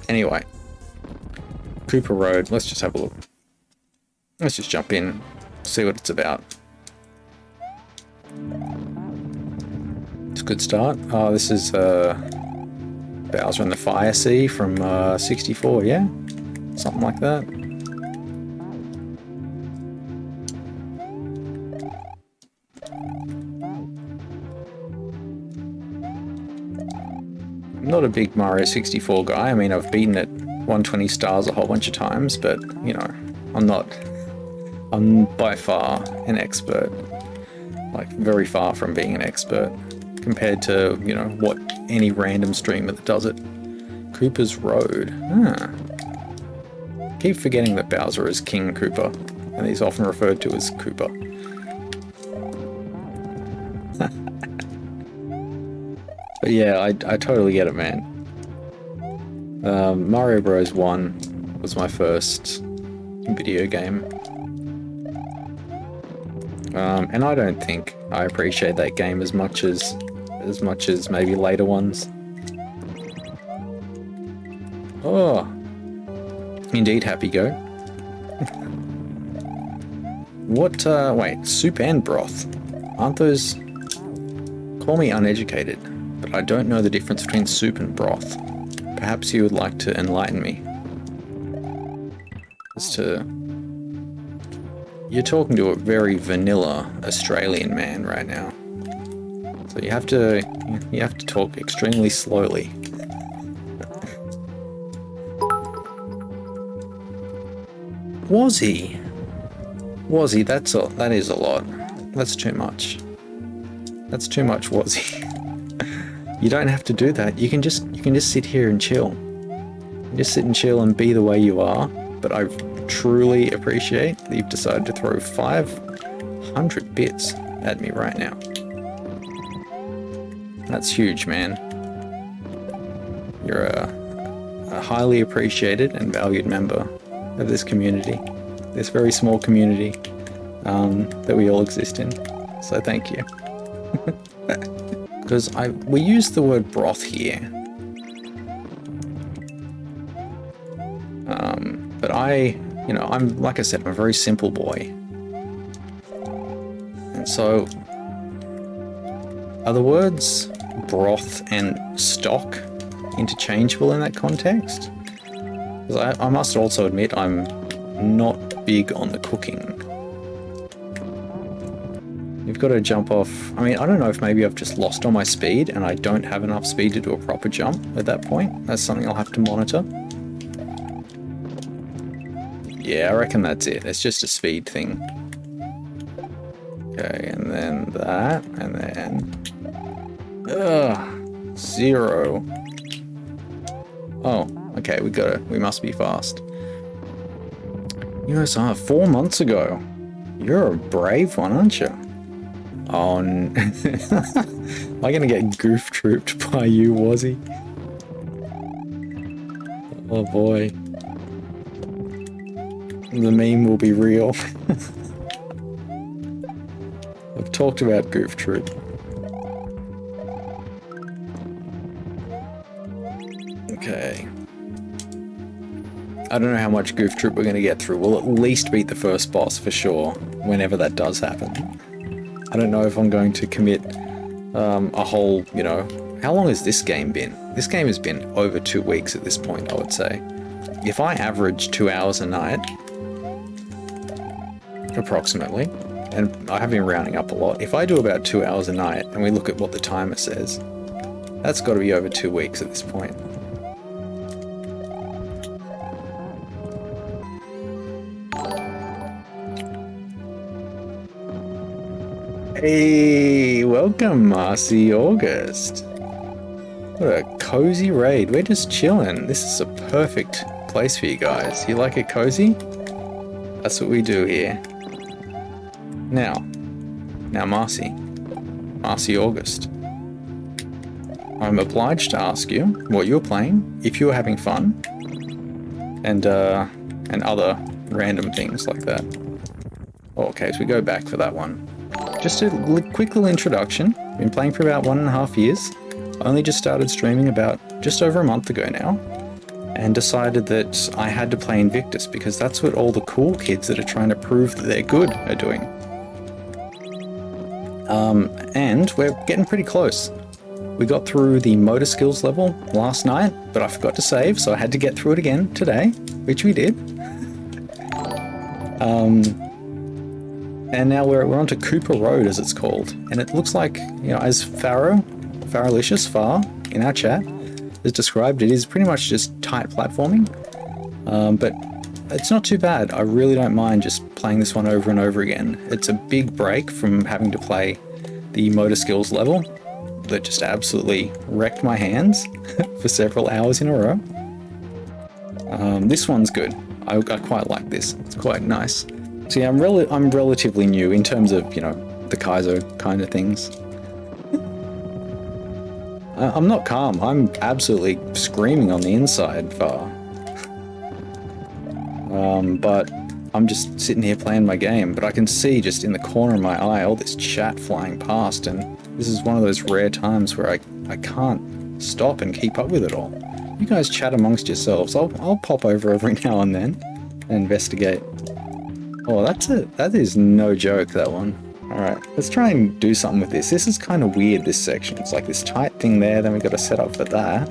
Anyway, Koopa Road, let's just have a look. Let's just jump in, see what it's about. It's a good start. Oh, this is Bowser and the Fire Sea from 64, yeah? Something like that. I'm not a big Mario 64 guy. I mean, I've beaten it 120 stars a whole bunch of times, but, you know, I'm by far an expert. Like, very far from being an expert compared to, you know, what any random streamer that does it. Koopa's Road. Keep forgetting that Bowser is King Koopa, and he's often referred to as Koopa. But yeah, I totally get it, man. Mario Bros. 1 was my first video game. And I don't think I appreciate that game as much as maybe later ones. Oh, indeed, Happy Goat. What, wait, soup and broth? Aren't those... Call me uneducated, but I don't know the difference between soup and broth. Perhaps you would like to enlighten me. As to... You're talking to a very vanilla Australian man right now. So you have to talk extremely slowly. Was he? That is a lot. That's too much. That's too much, was he? You don't have to do that. You can just sit here and chill. Just sit and chill and be the way you are. But I truly appreciate that you've decided to throw 500 bits at me right now. That's huge, man. You're a highly appreciated and valued member of this community, this very small community that we all exist in. So thank you. Because we use the word broth here. But I'm, like I said, I'm a very simple boy. And so, are the words broth and stock interchangeable in that context? Because I must also admit I'm not big on the cooking. You've got to jump off. I mean, I don't know if maybe I've just lost all my speed and I don't have enough speed to do a proper jump at that point. That's something I'll have to monitor. Yeah, I reckon that's it. It's just a speed thing. Okay, and then that, and then... 0. Oh, okay, we must be fast. You know, so 4 months ago. You're a brave one, aren't you? Oh, am I gonna get goof trooped by you, was he? Oh boy. The meme will be real. I've talked about Goof Troop. Okay. I don't know how much Goof Troop we're going to get through. We'll at least beat the first boss for sure, whenever that does happen. I don't know if I'm going to commit a whole, you know... How long has this game been? This game has been over 2 weeks at this point, I would say. If I average 2 hours a night... approximately, and I have been rounding up a lot. If I do about 2 hours a night and we look at what the timer says, that's got to be over 2 weeks at this point. Hey, welcome Marcy August. What a cozy raid. We're just chilling. This is a perfect place for you guys. You like it cozy? That's what we do here. Now Marcy August, I'm obliged to ask you what you're playing, if you're having fun, and other random things like that. Oh, okay, so we go back for that one. Just a quick little introduction. Been playing for about 1.5 years. Only just started streaming about just over a month ago now. and decided that I had to play Invictus because that's what all the cool kids that are trying to prove that they're good are doing. And we're getting pretty close. We got through the motor skills level last night, but I forgot to save, so I had to get through it again today, which we did. And now we're on to Koopa Road, as it's called. And it looks like, you know, as Farrowlicious Far in our chat has described, it is pretty much just tight platforming. But it's not too bad. I really don't mind just playing this one over and over again. It's a big break from having to play the motor skills level that just absolutely wrecked my hands for several hours in a row. This one's good. I quite like this. It's quite nice. So yeah, I'm relatively new in terms of, you know, the Kaizo kind of things. I'm not calm. I'm absolutely screaming on the inside, Far. But I'm just sitting here playing my game, but I can see just in the corner of my eye all this chat flying past, and this is one of those rare times where I can't stop and keep up with it all. You guys chat amongst yourselves. I'll pop over every now and then and investigate. Oh, that is no joke, that one. Alright, let's try and do something with this. This is kind of weird, this section. It's like this tight thing there, then we got to set up for that.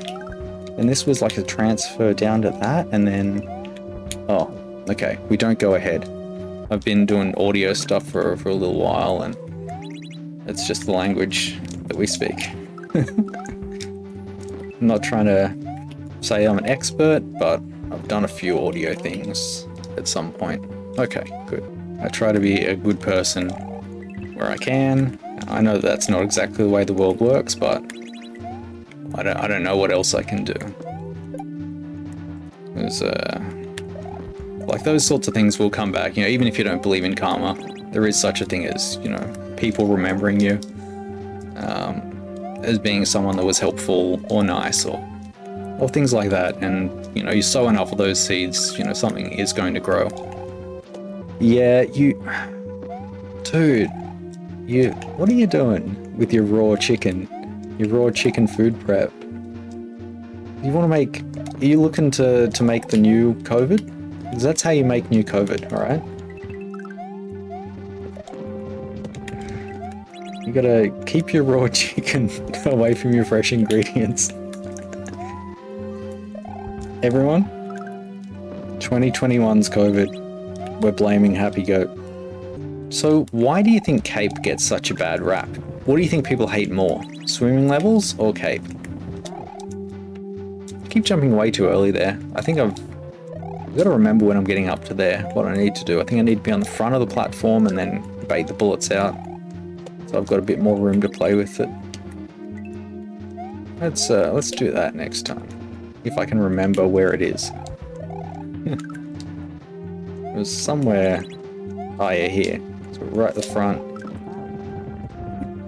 And this was like a transfer down to that, and then... Oh, okay, we don't go ahead. I've been doing audio stuff for a little while, and it's just the language that we speak. I'm not trying to say I'm an expert, but I've done a few audio things at some point. Okay, good. I try to be a good person where I can. I know that's not exactly the way the world works, but I don't know what else I can do. There's like those sorts of things will come back. You know, even if you don't believe in karma, there is such a thing as, you know, people remembering you as being someone that was helpful or nice or things like that. And you know, you sow enough of those seeds, you know, something is going to grow. Yeah, dude, what are you doing with your raw chicken? Your raw chicken food prep? You want to make, are you looking to make the new COVID? Because that's how you make new COVID, alright? You gotta keep your raw chicken away from your fresh ingredients. Everyone, 2021's COVID. We're blaming Happy Goat. So why do you think Cape gets such a bad rap? What do you think people hate more? Swimming levels or Cape? I keep jumping way too early there. I think I've got to remember when I'm getting up to there, what I need to do. I think I need to be on the front of the platform and then bait the bullets out. So I've got a bit more room to play with it. Let's do that next time. If I can remember where it is. It was somewhere... Oh yeah, here. So right at the front.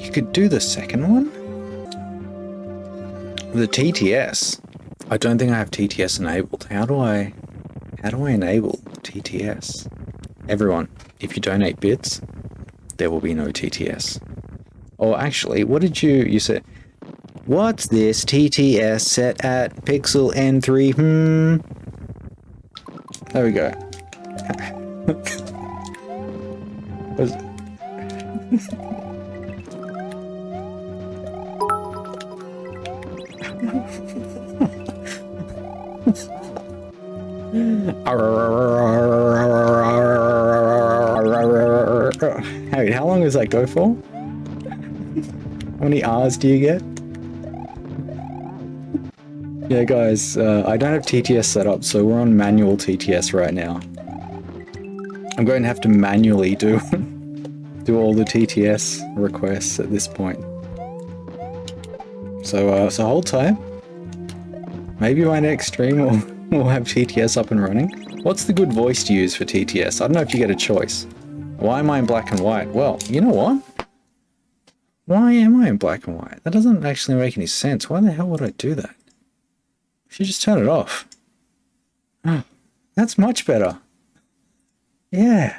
You could do the second one? The TTS. I don't think I have TTS enabled. How do I enable TTS? Everyone, if you donate bits, there will be no TTS. Or actually, what did you said? What's this? TTS set at pixel N3? There we go. Hey, how long does that go for? How many R's do you get? Yeah, guys, I don't have TTS set up, so we're on manual TTS right now. I'm going to have to manually do all the TTS requests at this point. So hold tight. Maybe my next stream we'll have TTS up and running. What's the good voice to use for TTS? I don't know if you get a choice. Why am I in black and white? Well, you know what? Why am I in black and white? That doesn't actually make any sense. Why the hell would I do that? I should just turn it off. Oh, that's much better. Yeah.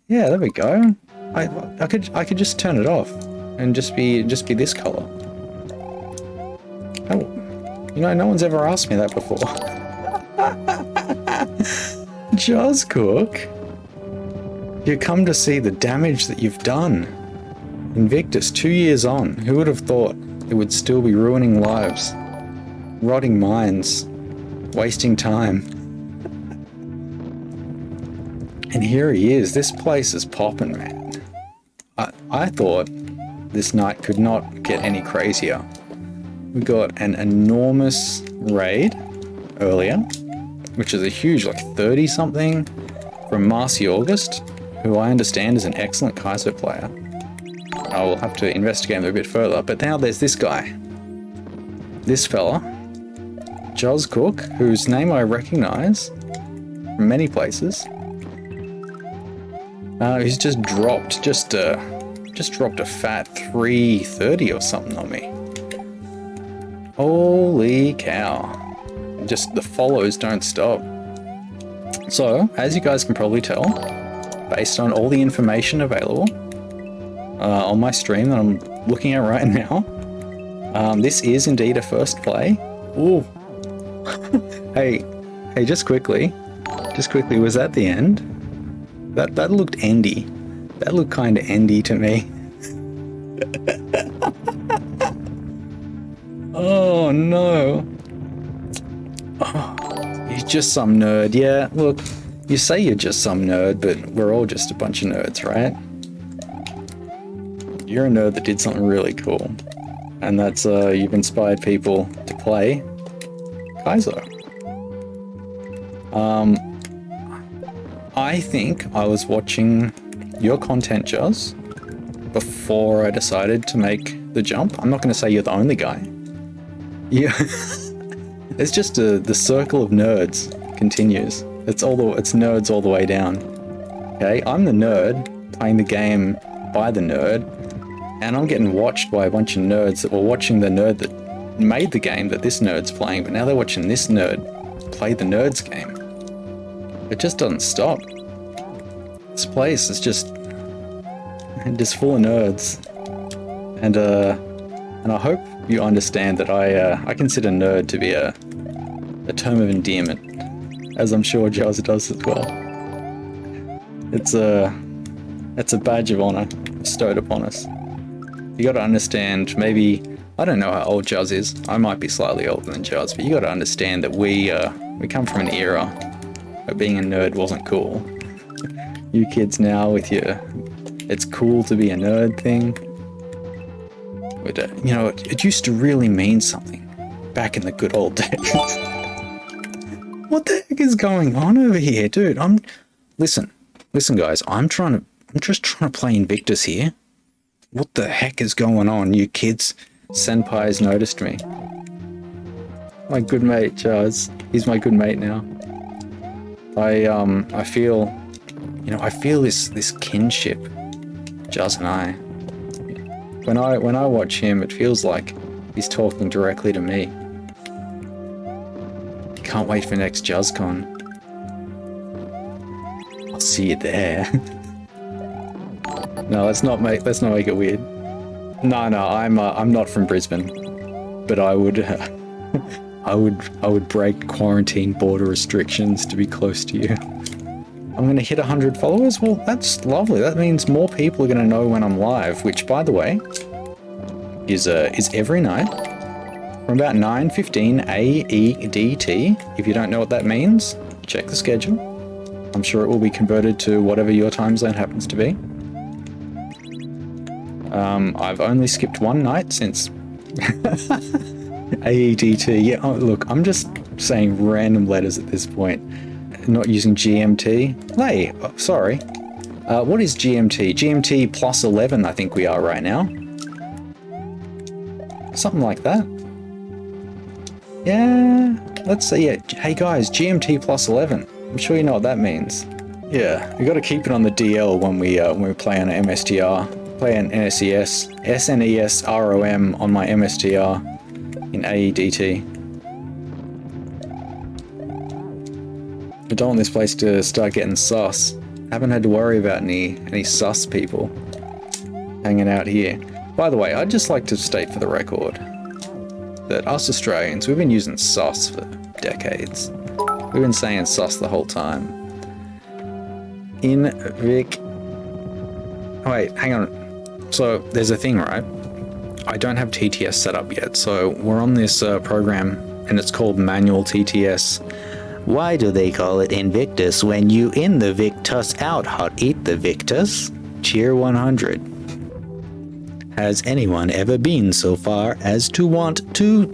Yeah, there we go. I could just turn it off and just be this color. Oh, you know, no one's ever asked me that before. Jaws Cook, you come to see the damage that you've done. Invictus, 2 years on. Who would have thought it would still be ruining lives, rotting minds, wasting time? And here he is. This place is popping, man. I thought this night could not get any crazier. We got an enormous raid earlier, which is a huge, like 30 something from Marcy August, who I understand is an excellent Kaiser player. I will have to investigate him a bit further, but now there's this guy. This fella, Jaws Cook, whose name I recognize from many places. He's just dropped a fat 330 or something on me. Holy cow. Just the follows don't stop. So, as you guys can probably tell, based on all the information available on my stream that I'm looking at right now, this is indeed a first play. Ooh. hey, just quickly, was that the end? That looked endy. That looked kind of endy to me. Oh no. Oh, you're just some nerd. Yeah, look, you say you're just some nerd, but we're all just a bunch of nerds, right? You're a nerd that did something really cool. And that's, you've inspired people to play Kaiser. I think I was watching your content, Juz, before I decided to make the jump. I'm not going to say you're the only guy. Yeah. It's just the circle of nerds continues. It's nerds all the way down. Okay, I'm the nerd playing the game by the nerd, and I'm getting watched by a bunch of nerds that were watching the nerd that made the game that this nerd's playing, but now they're watching this nerd play the nerd's game. It just doesn't stop. This place is just full of nerds, and I hope you understand that I consider nerd to be a term of endearment, as I'm sure Jaz does as well. It's a badge of honor bestowed upon us. You got to understand. Maybe I don't know how old Jaz is. I might be slightly older than Jaz, but you got to understand that we come from an era where being a nerd wasn't cool. You kids now with your "it's cool to be a nerd" thing. But, it used to really mean something back in the good old days. What the heck is going on over here, dude? Listen, guys. I'm just trying to play Invictus here. What the heck is going on, you kids? Senpai's noticed me. My good mate, Jaz. He's my good mate now. I feel this kinship, Jaz and I. When I watch him, it feels like he's talking directly to me. Can't wait for next JuzzCon. I'll see you there. No, let's not make it weird. No, I'm not from Brisbane, but I would break quarantine border restrictions to be close to you. I'm gonna hit 100 followers. Well, that's lovely. That means more people are gonna know when I'm live, which, by the way, is every night from about 9:15 AEDT. If you don't know what that means, check the schedule. I'm sure it will be converted to whatever your time zone happens to be. I've only skipped one night since AEDT. Yeah, look, I'm just saying random letters at this point. Not using GMT. Hey, sorry. What is GMT? GMT plus 11, I think we are right now. Something like that. Yeah, let's see it. Hey guys, GMT plus 11. I'm sure you know what that means. Yeah, we got to keep it on the DL when we play on an MSTR. Play an NSES, SNES ROM on my MSTR in AEDT. I don't want this place to start getting sus. Haven't had to worry about any sus people hanging out here. By the way, I'd just like to state for the record that us Australians, we've been using sus for decades. We've been saying sus the whole time. Invic... Wait, hang on. So, there's a thing, right? I don't have TTS set up yet, so we're on this program, and it's called Manual TTS. Why do they call it Invictus when you in the Victus out hot eat the Victus? Cheer 100. Has anyone ever been so far as to want to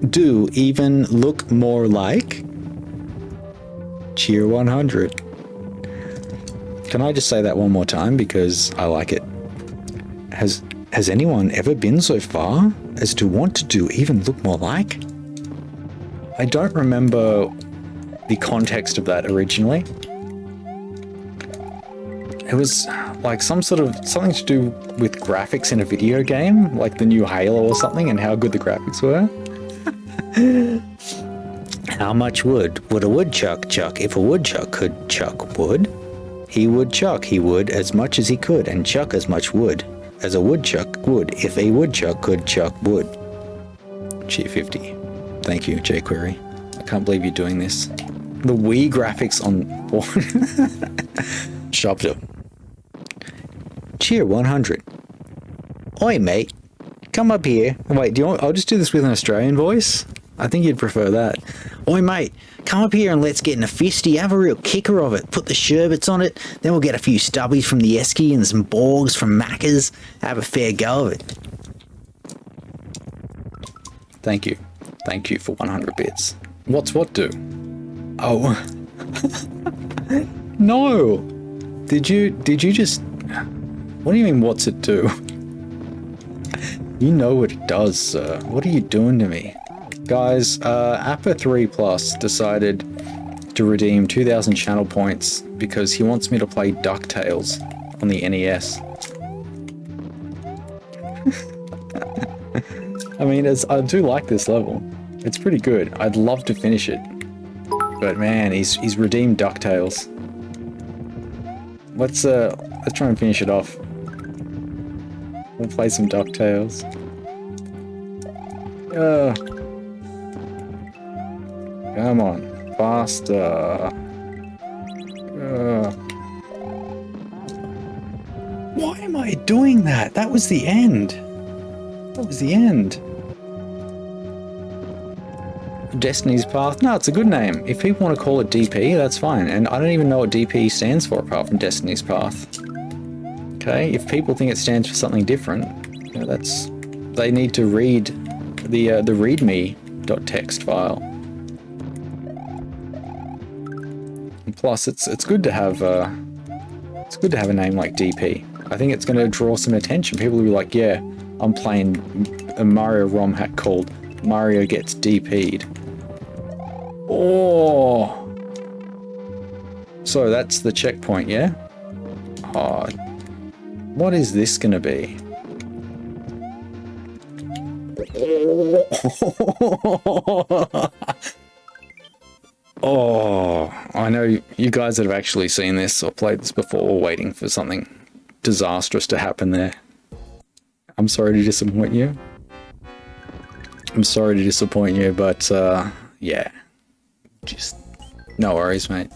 do even look more like? Cheer 100. Can I just say that one more time because I like it? Has anyone ever been so far as to want to do even look more like? I don't remember the context of that originally. It was like something to do with graphics in a video game, like the new Halo or something, and how good the graphics were. How much wood would a woodchuck chuck if a woodchuck could chuck wood? He would chuck, he would, as much as he could, and chuck as much wood as a woodchuck would if a woodchuck could chuck wood. G50. Thank you, jQuery. I can't believe you're doing this. The Wii graphics on Shopped up. Cheer 100. Oi, mate. Come up here. Wait, do you want... I'll just do this with an Australian voice. I think you'd prefer that. Oi, mate. Come up here and let's get in a fisty. Have a real kicker of it. Put the sherbets on it. Then we'll get a few stubbies from the Esky and some Borgs from Macca's. Have a fair go of it. Thank you. Thank you for 100 bits. What's what do? Oh. No. Did you just... What do you mean, what's it do? You know what it does, sir. What are you doing to me? Guys, Appa3 Plus decided to redeem 2,000 channel points because he wants me to play DuckTales on the NES. I mean, I do like this level. It's pretty good. I'd love to finish it. But man, he's redeemed DuckTales. Let's try and finish it off. We'll play some DuckTales. Come on, faster. Why am I doing that? That was the end. That was the end. Destiny's Path? No, it's a good name. If people want to call it DP, that's fine. And I don't even know what DP stands for apart from Destiny's Path. Okay, if people think it stands for something different, you know, they need to read the readme.txt file. And plus, it's good to have a name like DP. I think it's going to draw some attention. People will be like, yeah, I'm playing a Mario ROM hack called Mario Gets DP'd. Oh, so that's the checkpoint, yeah? Oh. What is this gonna be? Oh, I know you guys that have actually seen this or played this before were waiting for something disastrous to happen there. I'm sorry to disappoint you. I'm sorry to disappoint you, but yeah. Just no worries, mate.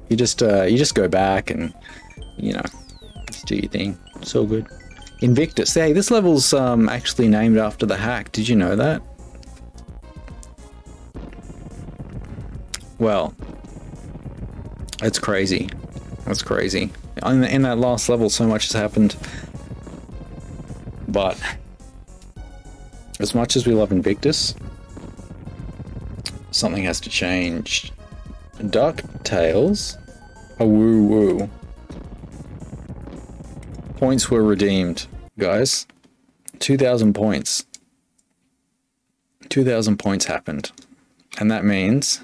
You just go back and, you know, just do your thing. It's all good. Invictus. Hey, this level's actually named after the hack. Did you know that? Well, it's crazy. That's crazy. In that last level, so much has happened. But as much as we love Invictus, something has to change. DuckTales? A woo-woo. Points were redeemed, guys. 2,000 points. 2,000 points happened. And that means